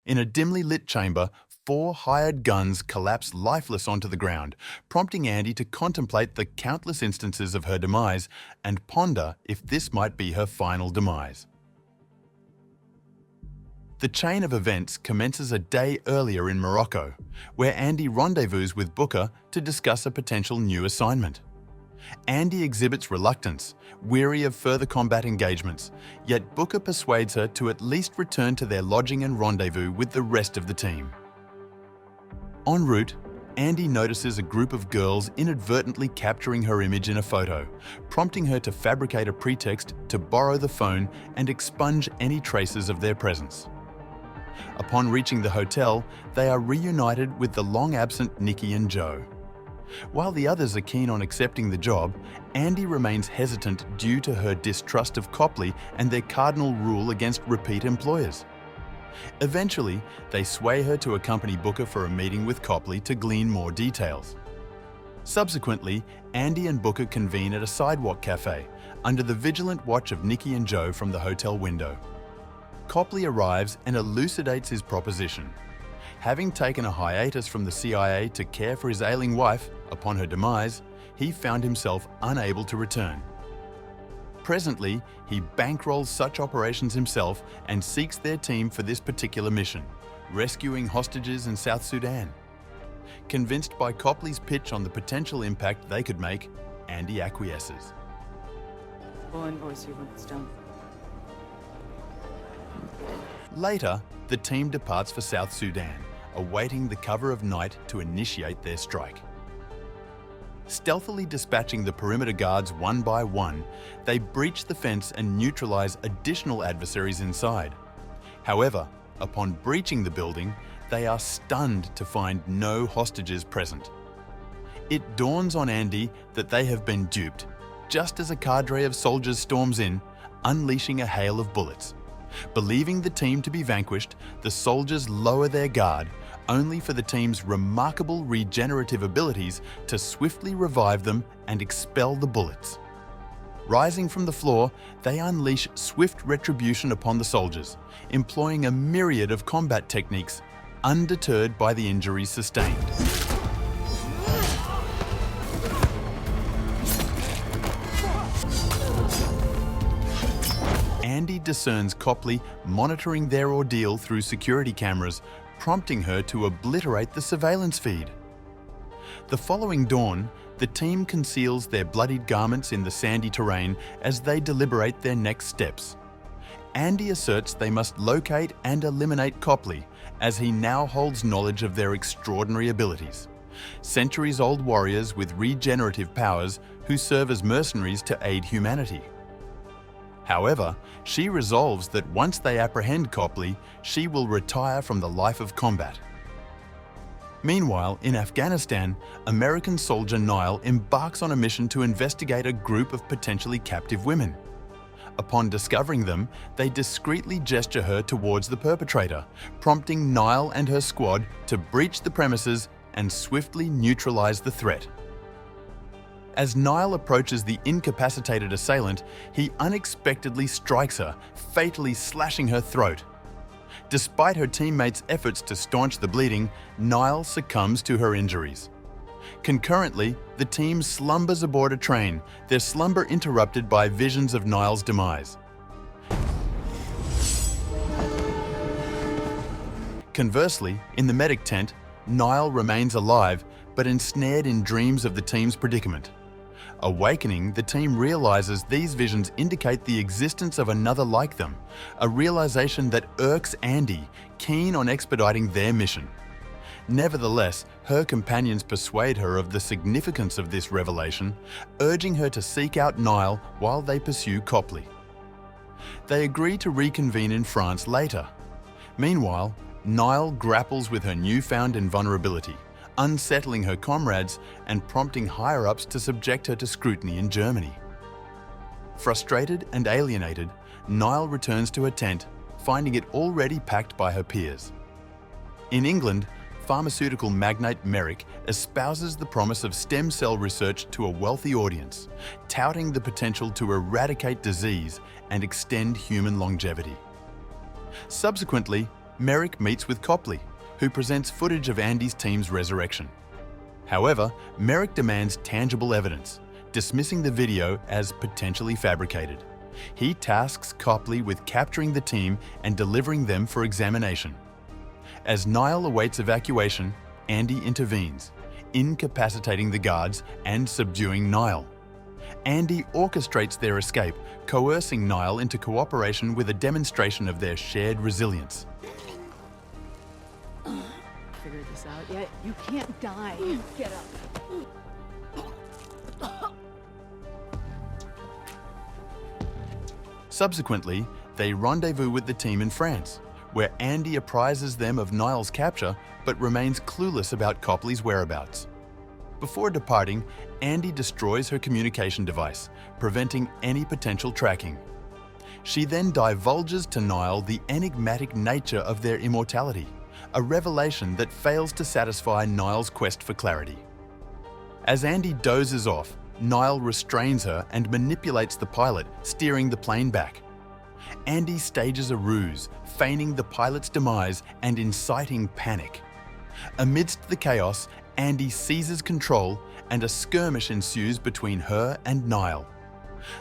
In a dimly lit chamber, 4 hired guns collapse lifeless onto the ground, prompting Andy to contemplate the countless instances of her demise and ponder if this might be her final demise. The chain of events commences a day earlier in Morocco, where Andy rendezvous with Booker to discuss a potential new assignment. Andy exhibits reluctance, weary of further combat engagements, yet Booker persuades her to at least return to their lodging and rendezvous with the rest of the team. En route, Andy notices a group of girls inadvertently capturing her image in a photo, prompting her to fabricate a pretext to borrow the phone and expunge any traces of their presence. Upon reaching the hotel, they are reunited with the long-absent Nikki and Joe. While the others are keen on accepting the job, Andy remains hesitant due to her distrust of Copley and their cardinal rule against repeat employers. Eventually, they sway her to accompany Booker for a meeting with Copley to glean more details. Subsequently, Andy and Booker convene at a sidewalk cafe, under the vigilant watch of Nikki and Joe from the hotel window. Copley arrives and elucidates his proposition. Having taken a hiatus from the CIA to care for his ailing wife, upon her demise, he found himself unable to return. Presently, he bankrolls such operations himself and seeks their team for this particular mission, rescuing hostages in South Sudan. Convinced by Copley's pitch on the potential impact they could make, Andy acquiesces. We'll invoice you when it's done. Later, the team departs for South Sudan, awaiting the cover of night to initiate their strike. Stealthily dispatching the perimeter guards one by one, they breach the fence and neutralize additional adversaries inside. However, upon breaching the building, they are stunned to find no hostages present. It dawns on Andy that they have been duped, just as a cadre of soldiers storms in, unleashing a hail of bullets. Believing the team to be vanquished, the soldiers lower their guard, only for the team's remarkable regenerative abilities to swiftly revive them and expel the bullets. Rising from the floor, they unleash swift retribution upon the soldiers, employing a myriad of combat techniques, undeterred by the injuries sustained. Andy discerns Copley monitoring their ordeal through security cameras, prompting her to obliterate the surveillance feed. The following dawn, the team conceals their bloodied garments in the sandy terrain as they deliberate their next steps. Andy asserts they must locate and eliminate Copley, as he now holds knowledge of their extraordinary abilities. Centuries-old warriors with regenerative powers who serve as mercenaries to aid humanity. However, she resolves that once they apprehend Copley, she will retire from the life of combat. Meanwhile, in Afghanistan, American soldier Niall embarks on a mission to investigate a group of potentially captive women. Upon discovering them, they discreetly gesture her towards the perpetrator, prompting Niall and her squad to breach the premises and swiftly neutralize the threat. As Niall approaches the incapacitated assailant, he unexpectedly strikes her, fatally slashing her throat. Despite her teammates' efforts to staunch the bleeding, Niall succumbs to her injuries. Concurrently, the team slumbers aboard a train, their slumber interrupted by visions of Niall's demise. Conversely, in the medic tent, Niall remains alive, but ensnared in dreams of the team's predicament. Awakening, the team realizes these visions indicate the existence of another like them, a realization that irks Andy, keen on expediting their mission. Nevertheless, her companions persuade her of the significance of this revelation, urging her to seek out Niall while they pursue Copley. They agree to reconvene in France later. Meanwhile, Niall grapples with her newfound invulnerability, unsettling her comrades and prompting higher-ups to subject her to scrutiny in Germany. Frustrated and alienated, Niall returns to her tent, finding it already packed by her peers. In England, pharmaceutical magnate Merrick espouses the promise of stem cell research to a wealthy audience, touting the potential to eradicate disease and extend human longevity. Subsequently, Merrick meets with Copley, who presents footage of Andy's team's resurrection. However, Merrick demands tangible evidence, dismissing the video as potentially fabricated. He tasks Copley with capturing the team and delivering them for examination. As Niall awaits evacuation, Andy intervenes, incapacitating the guards and subduing Niall. Andy orchestrates their escape, coercing Niall into cooperation with a demonstration of their shared resilience. Figured this out yet? You can't die. Get up. Subsequently, they rendezvous with the team in France, where Andy apprises them of Niall's capture but remains clueless about Copley's whereabouts. Before departing, Andy destroys her communication device, preventing any potential tracking. She then divulges to Niall the enigmatic nature of their immortality, a revelation that fails to satisfy Niall's quest for clarity. As Andy dozes off, Niall restrains her and manipulates the pilot, steering the plane back. Andy stages a ruse, feigning the pilot's demise and inciting panic. Amidst the chaos, Andy seizes control and a skirmish ensues between her and Niall.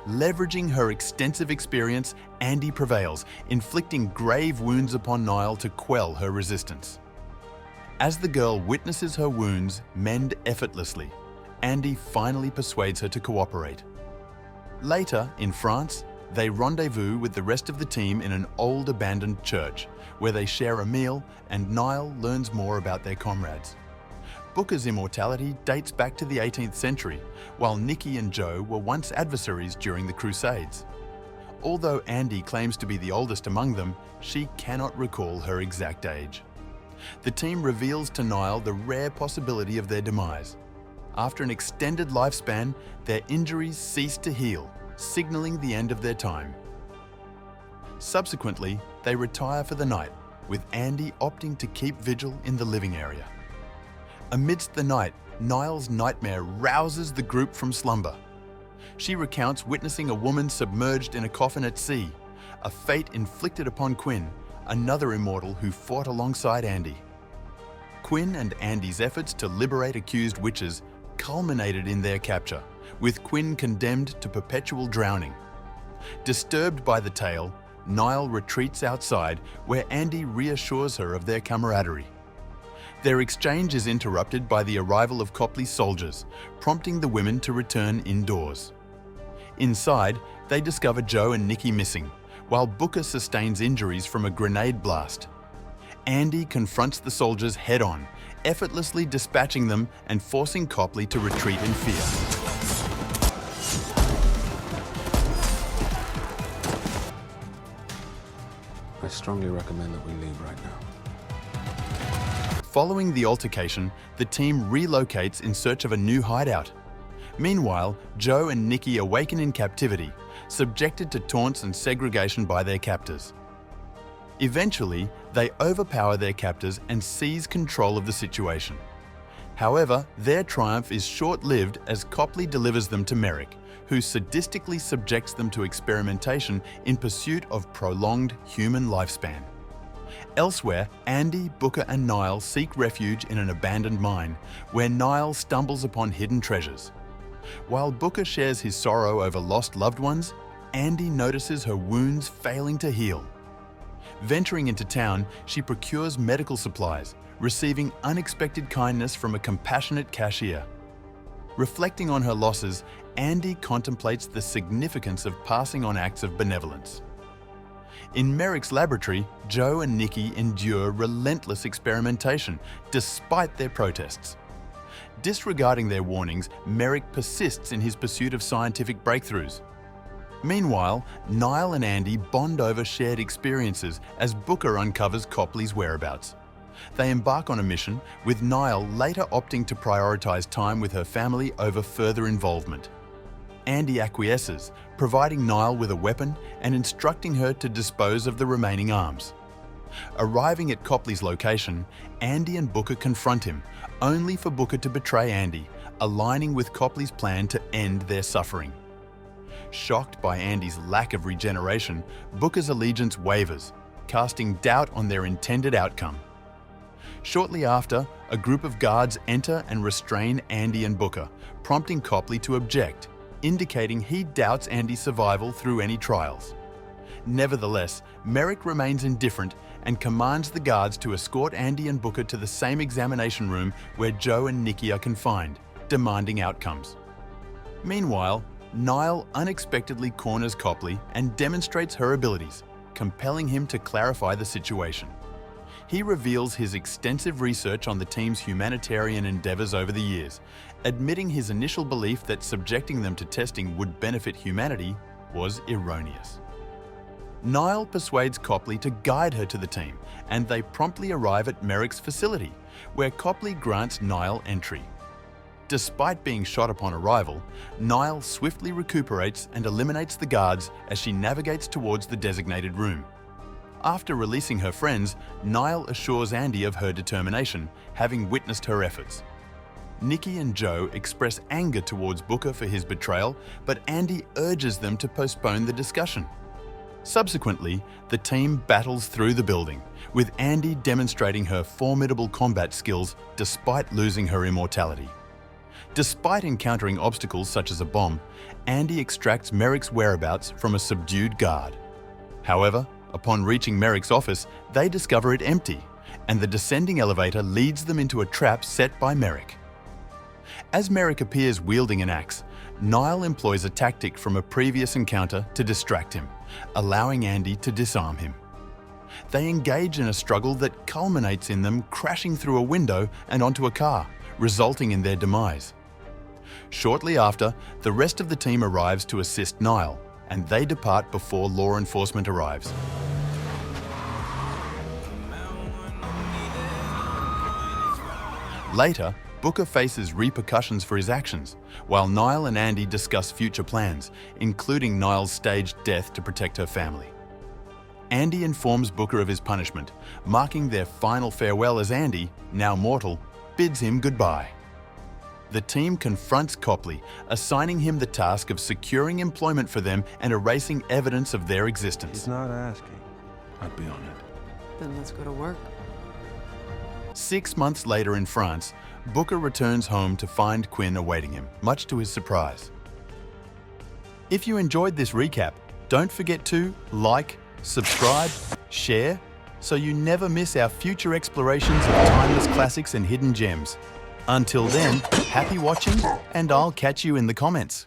Leveraging her extensive experience, Andy prevails, inflicting grave wounds upon Niall to quell her resistance. As the girl witnesses her wounds mend effortlessly, Andy finally persuades her to cooperate. Later, in France, they rendezvous with the rest of the team in an old abandoned church, where they share a meal and Niall learns more about their comrades. Booker's immortality dates back to the 18th century, while Nicky and Joe were once adversaries during the Crusades. Although Andy claims to be the oldest among them, she cannot recall her exact age. The team reveals to Niall the rare possibility of their demise. After an extended lifespan, their injuries cease to heal, signaling the end of their time. Subsequently, they retire for the night, with Andy opting to keep vigil in the living area. Amidst the night, Niall's nightmare rouses the group from slumber. She recounts witnessing a woman submerged in a coffin at sea, a fate inflicted upon Quinn, another immortal who fought alongside Andy. Quinn and Andy's efforts to liberate accused witches culminated in their capture, with Quinn condemned to perpetual drowning. Disturbed by the tale, Niall retreats outside, where Andy reassures her of their camaraderie. Their exchange is interrupted by the arrival of Copley's soldiers, prompting the women to return indoors. Inside, they discover Joe and Nicky missing, while Booker sustains injuries from a grenade blast. Andy confronts the soldiers head-on, effortlessly dispatching them and forcing Copley to retreat in fear. I strongly recommend that we leave right now. Following the altercation, the team relocates in search of a new hideout. Meanwhile, Joe and Nicky awaken in captivity, subjected to taunts and segregation by their captors. Eventually, they overpower their captors and seize control of the situation. However, their triumph is short-lived as Copley delivers them to Merrick, who sadistically subjects them to experimentation in pursuit of prolonged human lifespan. Elsewhere, Andy, Booker and Niall seek refuge in an abandoned mine, where Niall stumbles upon hidden treasures. While Booker shares his sorrow over lost loved ones, Andy notices her wounds failing to heal. Venturing into town, she procures medical supplies, receiving unexpected kindness from a compassionate cashier. Reflecting on her losses, Andy contemplates the significance of passing on acts of benevolence. In Merrick's laboratory, Joe and Nicky endure relentless experimentation, despite their protests. Disregarding their warnings, Merrick persists in his pursuit of scientific breakthroughs. Meanwhile, Niall and Andy bond over shared experiences as Booker uncovers Copley's whereabouts. They embark on a mission, with Niall later opting to prioritize time with her family over further involvement. Andy acquiesces, providing Niall with a weapon and instructing her to dispose of the remaining arms. Arriving at Copley's location, Andy and Booker confront him, only for Booker to betray Andy, aligning with Copley's plan to end their suffering. Shocked by Andy's lack of regeneration, Booker's allegiance wavers. casting doubt on their intended outcome. Shortly after, a group of guards enter and restrain Andy and Booker, prompting Copley to object, indicating he doubts Andy's survival through any trials. Nevertheless, Merrick remains indifferent and commands the guards to escort Andy and Booker to the same examination room where Joe and Nikki are confined, demanding outcomes. Meanwhile, Niall unexpectedly corners Copley and demonstrates her abilities, compelling him to clarify the situation. He reveals his extensive research on the team's humanitarian endeavors over the years, admitting his initial belief that subjecting them to testing would benefit humanity was erroneous. Niall persuades Copley to guide her to the team, and they promptly arrive at Merrick's facility, where Copley grants Niall entry. Despite being shot upon arrival, Niall swiftly recuperates and eliminates the guards as she navigates towards the designated room. After releasing her friends, Niall assures Andy of her determination, having witnessed her efforts. Nikki and Joe express anger towards Booker for his betrayal, but Andy urges them to postpone the discussion. Subsequently, the team battles through the building, with Andy demonstrating her formidable combat skills despite losing her immortality. Despite encountering obstacles such as a bomb, Andy extracts Merrick's whereabouts from a subdued guard. However, upon reaching Merrick's office, they discover it empty, and the descending elevator leads them into a trap set by Merrick. As Merrick appears wielding an axe, Niall employs a tactic from a previous encounter to distract him, allowing Andy to disarm him. They engage in a struggle that culminates in them crashing through a window and onto a car, resulting in their demise. Shortly after, the rest of the team arrives to assist Niall, and they depart before law enforcement arrives. Later, Booker faces repercussions for his actions, while Niall and Andy discuss future plans, including Niall's staged death to protect her family. Andy informs Booker of his punishment, marking their final farewell as Andy, now mortal, bids him goodbye. The team confronts Copley, assigning him the task of securing employment for them and erasing evidence of their existence. He's not asking. I'd be on it. Then let's go to work. 6 months later in France, Booker returns home to find Quinn awaiting him, much to his surprise. If you enjoyed this recap, don't forget to like, subscribe, share, so you never miss our future explorations of timeless classics and hidden gems. Until then, happy watching, and I'll catch you in the comments.